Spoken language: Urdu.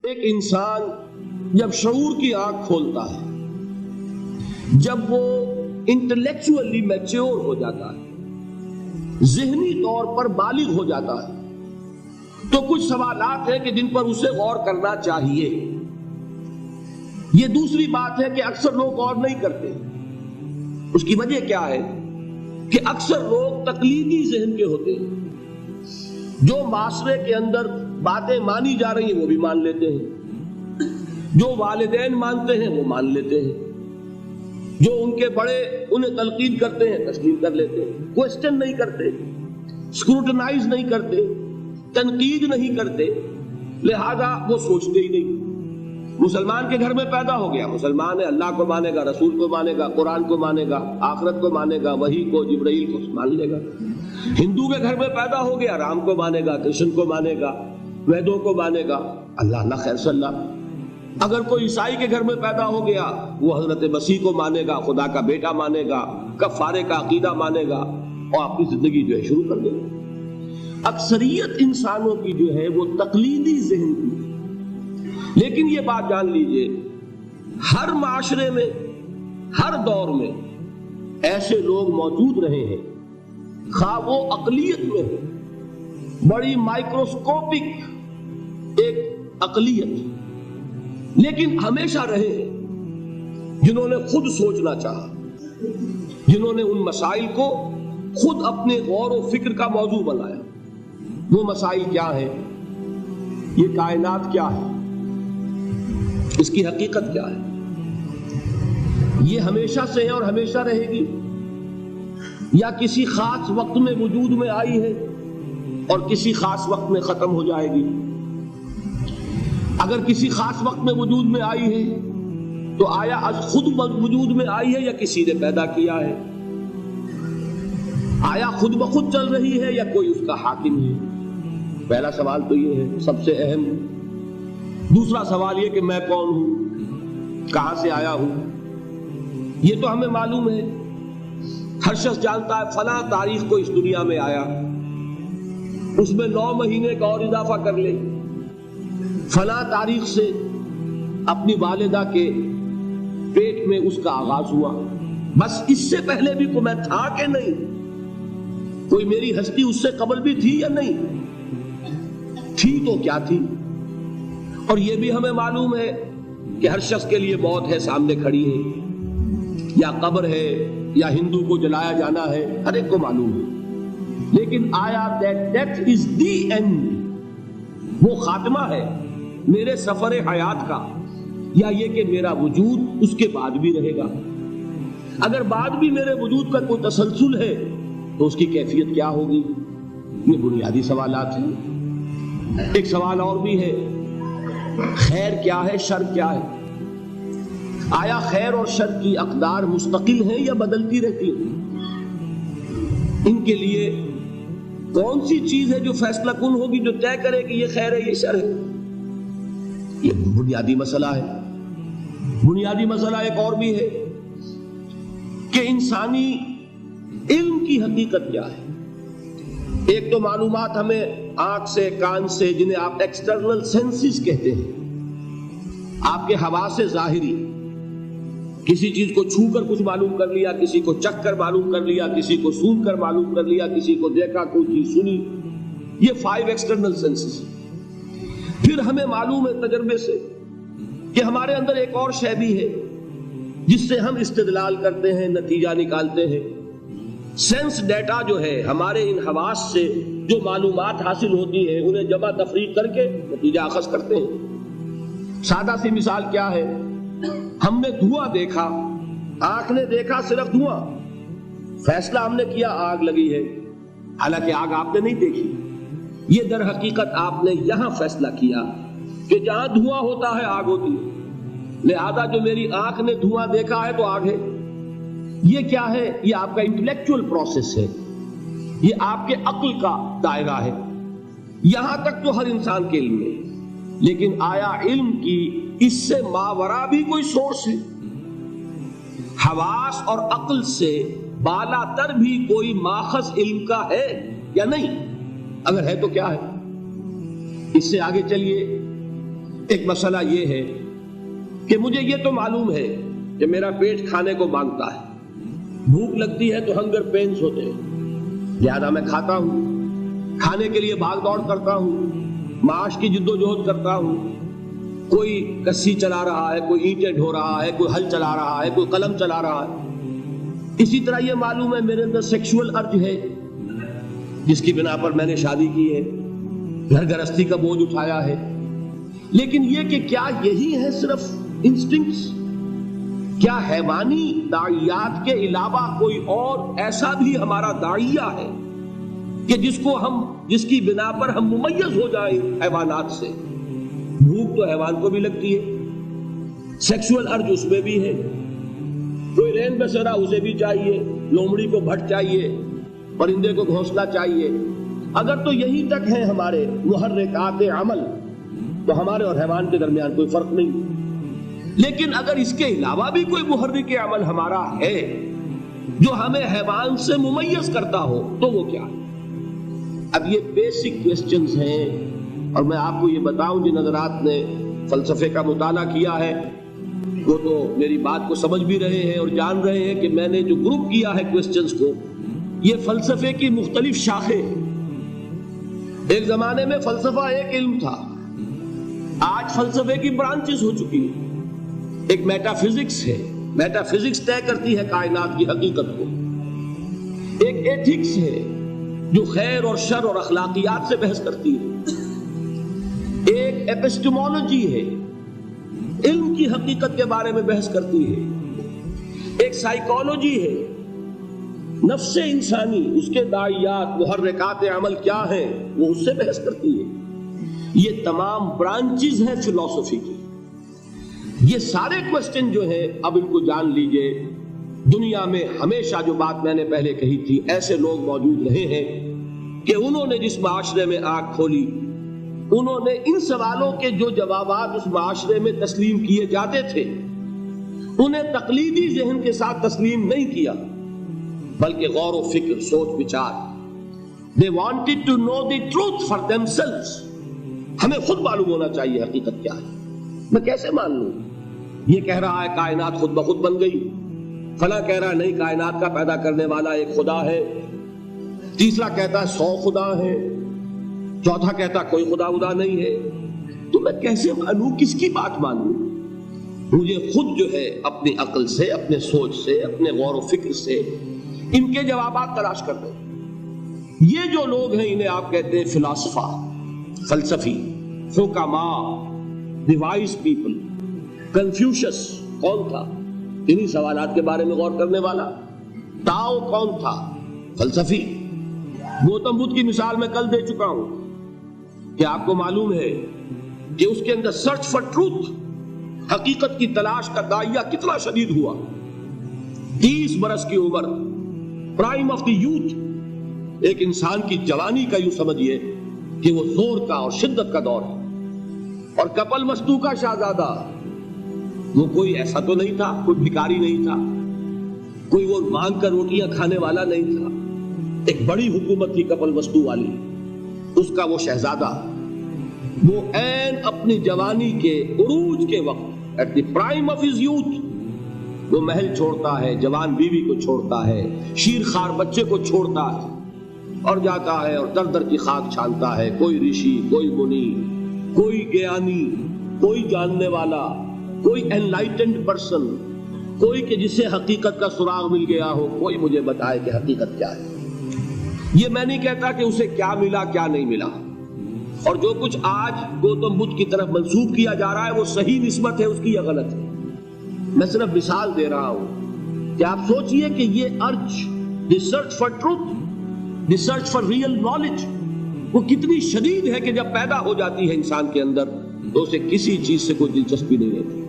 ایک انسان جب شعور کی آنکھ کھولتا ہے، جب وہ انٹلیکچولی میچور ہو جاتا ہے، ذہنی طور پر بالغ ہو جاتا ہے، تو کچھ سوالات ہیں کہ جن پر اسے غور کرنا چاہیے۔ یہ دوسری بات ہے کہ اکثر لوگ غور نہیں کرتے۔ اس کی وجہ کیا ہے کہ اکثر لوگ تقلیدی ذہن کے ہوتے ہیں، جو معاشرے کے اندر باتیں مانی جا رہی ہیں وہ بھی مان لیتے ہیں، جو والدین مانتے ہیں وہ مان لیتے ہیں، جو ان کے بڑے انہیں تلقین کرتے ہیں تسلیم کر لیتے ہیں، کوسچن نہیں کرتے، اسکروٹنائز نہیں کرتے، تنقید نہیں کرتے، لہذا وہ سوچتے ہی نہیں۔ مسلمان کے گھر میں پیدا ہو گیا، مسلمان ہے، اللہ کو مانے گا، رسول کو مانے گا، قرآن کو مانے گا، آخرت کو مانے گا، وحی کو، جبرائیل کو مان لے گا۔ ہندو کے گھر میں پیدا ہو گیا، رام کو مانے گا، کرشن کو مانے گا، ویدوں کو مانے گا، اللہ خیر صلی اللہ۔ اگر کوئی عیسائی کے گھر میں پیدا ہو گیا، وہ حضرت مسیح کو مانے گا، خدا کا بیٹا مانے گا، کفارے کا عقیدہ مانے گا، اور اپنی زندگی جو ہے شروع کر دے گا۔ اکثریت انسانوں کی جو ہے وہ تقلیدی ذہن کی۔ لیکن یہ بات جان لیجئے، ہر معاشرے میں، ہر دور میں ایسے لوگ موجود رہے ہیں، خواہ وہ اقلیت میں ہو، بڑی مائکروسکوپک ایک اقلیت، لیکن ہمیشہ رہے ہیں جنہوں نے خود سوچنا چاہا، جنہوں نے ان مسائل کو خود اپنے غور و فکر کا موضوع بنایا۔ وہ مسائل کیا ہیں؟ یہ کائنات کیا ہے؟ اس کی حقیقت کیا ہے؟ یہ ہمیشہ سے ہے اور ہمیشہ رہے گی، یا کسی خاص وقت میں وجود میں آئی ہے اور کسی خاص وقت میں ختم ہو جائے گی؟ اگر کسی خاص وقت میں وجود میں آئی ہے تو آیا از خود وجود میں آئی ہے یا کسی نے پیدا کیا ہے؟ آیا خود بخود چل رہی ہے یا کوئی اس کا حاکم ہے؟ پہلا سوال تو یہ ہے، سب سے اہم۔ دوسرا سوال یہ کہ میں کون ہوں، کہاں سے آیا ہوں؟ یہ تو ہمیں معلوم ہے، ہر شخص جانتا ہے فلاں تاریخ کو اس دنیا میں آیا، اس میں 9 مہینے کا اور اضافہ کر لے، فلاں تاریخ سے اپنی والدہ کے پیٹ میں اس کا آغاز ہوا۔ بس اس سے پہلے بھی کوئی میں تھا کہ نہیں؟ کوئی میری ہستی اس سے قبل بھی تھی یا نہیں تھی؟ تو کیا تھی؟ اور یہ بھی ہمیں معلوم ہے کہ ہر شخص کے لیے موت ہے، سامنے کھڑی ہے، یا قبر ہے، یا ہندو کو جلایا جانا ہے، ہر ایک کو معلوم ہے۔ لیکن آیا death is the end، وہ خاتمہ ہے میرے سفر حیات کا، یا یہ کہ میرا وجود اس کے بعد بھی رہے گا؟ اگر بعد بھی میرے وجود کا کوئی تسلسل ہے تو اس کی کیفیت کیا ہوگی؟ یہ بنیادی سوالات ہیں۔ ایک سوال اور بھی ہے، خیر کیا ہے، شر کیا ہے؟ آیا خیر اور شر کی اقدار مستقل ہیں یا بدلتی رہتی ہیں؟ ان کے لیے کون سی چیز ہے جو فیصلہ کن ہوگی، جو طے کرے کہ یہ خیر ہے یہ شر ہے؟ یہ بنیادی مسئلہ ہے۔ بنیادی مسئلہ ایک اور بھی ہے کہ انسانی علم کی حقیقت کیا ہے۔ ایک تو معلومات ہمیں آنکھ سے، کان سے، جنہیں آپ ایکسٹرنل سینسز کہتے ہیں، آپ کے حواس ظاہری، کسی چیز کو چھو کر کچھ معلوم کر لیا، کسی کو چکھ کر معلوم کر لیا، کسی کو سون کر معلوم کر لیا، کسی کو دیکھا، کوئی چیز سنی، یہ 5 ایکسٹرنل سینسز۔ پھر ہمیں معلوم ہے تجربے سے کہ ہمارے اندر ایک اور شے بھی ہے جس سے ہم استدلال کرتے ہیں، نتیجہ نکالتے ہیں۔ سینس ڈیٹا جو ہے، ہمارے ان حواس سے جو معلومات حاصل ہوتی ہیں انہیں جمع تفریق کر کے نتیجہ اخذ کرتے ہیں۔ سادہ سی مثال کیا ہے، ہم نے دھواں دیکھا، آنکھ نے دیکھا صرف دھواں، فیصلہ ہم نے کیا آگ لگی ہے، حالانکہ آگ آپ نے نہیں دیکھی۔ یہ در حقیقت آپ نے یہاں فیصلہ کیا کہ جہاں دھواں ہوتا ہے آگ ہوتی ہے، لہذا جو میری آنکھ نے دھواں دیکھا ہے تو آگ ہے۔ یہ کیا ہے؟ یہ آپ کا انٹلیکچوئل پروسیس ہے، یہ آپ کے عقل کا دائرہ ہے۔ یہاں تک تو ہر انسان کے علم میں، لیکن آیا علم کی اس سے ماورا بھی کوئی سورس ہے؟ حواس اور عقل سے بالا تر بھی کوئی ماخذ علم کا ہے یا نہیں؟ اگر ہے تو کیا ہے؟ اس سے آگے چلیے، ایک مسئلہ یہ ہے کہ مجھے یہ تو معلوم ہے کہ میرا پیٹ کھانے کو مانگتا ہے، بھوک لگتی ہے تو ہنگر پینس ہوتے ہیں، لہذا میں کھاتا ہوں، کھانے کے لیے بھاگ دوڑ کرتا ہوں، معاش کی جد و جہد کرتا ہوں، کوئی کسی چلا رہا ہے، کوئی اینٹیں ڈھو رہا ہے، کوئی ہل چلا رہا ہے، کوئی قلم چلا رہا ہے۔ اسی طرح یہ معلوم ہے میرے اندر سیکشول ارج ہے جس کی بنا پر میں نے شادی کی ہے، گھر گرہستی کا بوجھ اٹھایا ہے، لیکن یہ کہ کیا یہی ہے صرف انسٹنکٹس؟ کیا حیوانی داعیات کے علاوہ کوئی اور ایسا بھی ہمارا داعیہ ہے کہ جس کی بنا پر ہم ممیز ہو جائیں حیوانات سے؟ بھوک تو حیوان کو بھی لگتی ہے، سیکشول ارج اس میں بھی ہے، کوئی رین بسیرا اسے بھی چاہیے، لومڑی کو بھٹ چاہیے، پرندے کو گھونسلہ چاہیے۔ اگر تو یہی تک ہے ہمارے محرکات عمل تو ہمارے اور حیوان کے درمیان کوئی فرق نہیں، لیکن اگر اس کے علاوہ بھی کوئی محرک عمل ہمارا ہے جو ہمیں حیوان سے ممیز کرتا ہو تو وہ کیا ہے؟ اب یہ بیسک کوسچنز ہیں، اور میں آپ کو یہ بتاؤں جن حضرات نے فلسفے کا مطالعہ کیا ہے وہ تو میری بات کو سمجھ بھی رہے ہیں اور جان رہے ہیں کہ میں نے جو گروپ کیا ہے کوسچنز کو، یہ فلسفے کی مختلف شاخیں ہیں۔ ایک زمانے میں فلسفہ ایک علم تھا، آج فلسفے کی برانچز ہو چکی ہیں۔ ایک میٹا فزکس ہے، میٹا فزکس طے کرتی ہے کائنات کی حقیقت کو۔ ایک ایتھکس ہے جو خیر اور شر اور اخلاقیات سے بحث کرتی ہے۔ ایک ایپسٹمولوجی ہے، علم کی حقیقت کے بارے میں بحث کرتی ہے۔ ایک سائیکالوجی ہے، نفس انسانی، اس کے داعیات، محرکات عمل کیا ہیں، وہ اس سے بحث کرتی ہے۔ یہ تمام برانچز ہیں فلسفی کی۔ یہ سارے کوسچن جو ہیں اب ان کو جان لیجئے، دنیا میں ہمیشہ جو بات میں نے پہلے کہی تھی، ایسے لوگ موجود رہے ہیں کہ انہوں نے جس معاشرے میں آنکھ کھولی، انہوں نے ان سوالوں کے جو جوابات اس معاشرے میں تسلیم کیے جاتے تھے انہیں تقلیدی ذہن کے ساتھ تسلیم نہیں کیا، بلکہ غور و فکر، سوچ بچار۔ They wanted to know the truth for themselves۔ ہمیں خود معلوم ہونا چاہیے حقیقت کیا ہے۔ میں کیسے مان لوں؟ یہ کہہ رہا ہے کائنات خود بخود بن گئی، فلاں کہہ رہا ہے نہیں کائنات کا پیدا کرنے والا ایک خدا ہے، تیسرا کہتا ہے 100 خدا ہے، چوتھا کہتا کوئی خدا خدا نہیں ہے۔ تو میں کیسے مانوں، کس کی بات مانوں؟ مجھے خود جو ہے اپنی عقل سے، اپنے سوچ سے، اپنے غور و فکر سے ان کے جوابات تلاش کر دیں۔ یہ جو لوگ ہیں انہیں آپ کہتے ہیں فلاسفہ، فلسفی، حکماء، دی وائز پیپل۔ کنفیوشس کون تھا؟ انہی سوالات کے بارے میں غور کرنے والا۔ تاؤ کون تھا؟ فلسفی۔ گوتم بدھ کی مثال میں کل دے چکا ہوں کہ آپ کو معلوم ہے کہ اس کے اندر سرچ فار ٹروتھ، حقیقت کی تلاش کا داعیہ کتنا شدید ہوا۔ 30 برس کی عمر، پرائم آف دی یوتھ، ایک انسان کی جوانی کا یوں سمجھیے کہ وہ زور کا اور شدت کا دور ہے۔ اور کپل وستو کا شہزادہ، وہ کوئی ایسا تو نہیں تھا، کوئی بھکاری نہیں تھا، کوئی وہ مانگ کر روٹیاں کھانے والا نہیں تھا، ایک بڑی حکومت تھی کپل وستو والی۔ اس کا وہ شہزادہ، وہ عین اپنی جوانی کے عروج کے وقت، at the prime of his youth, وہ محل چھوڑتا ہے، جوان بیوی کو چھوڑتا ہے، شیر خوار بچے کو چھوڑتا ہے اور جاتا ہے اور در در کی خاک چھانتا ہے۔ کوئی رشی، کوئی منی، کوئی گیانی، کوئی جاننے والا، کوئی انلائٹنڈ پرسن، کوئی کہ جسے حقیقت کا سراغ مل گیا ہو، کوئی مجھے بتائے کہ حقیقت کیا ہے۔ یہ میں نہیں کہتا کہ اسے کیا ملا کیا نہیں ملا، اور جو کچھ آج گوتم بدھ کی طرف منسوب کیا جا رہا ہے وہ صحیح نسبت ہے اس کی یا غلط ہے۔ میں صرف مثال دے رہا ہوں کہ آپ سوچئے کہ یہ urge, the search for truth, the search for real knowledge, وہ کتنی شدید ہے کہ جب پیدا ہو جاتی ہے انسان کے اندر تو اسے کسی چیز سے کوئی دلچسپی نہیں رہتی۔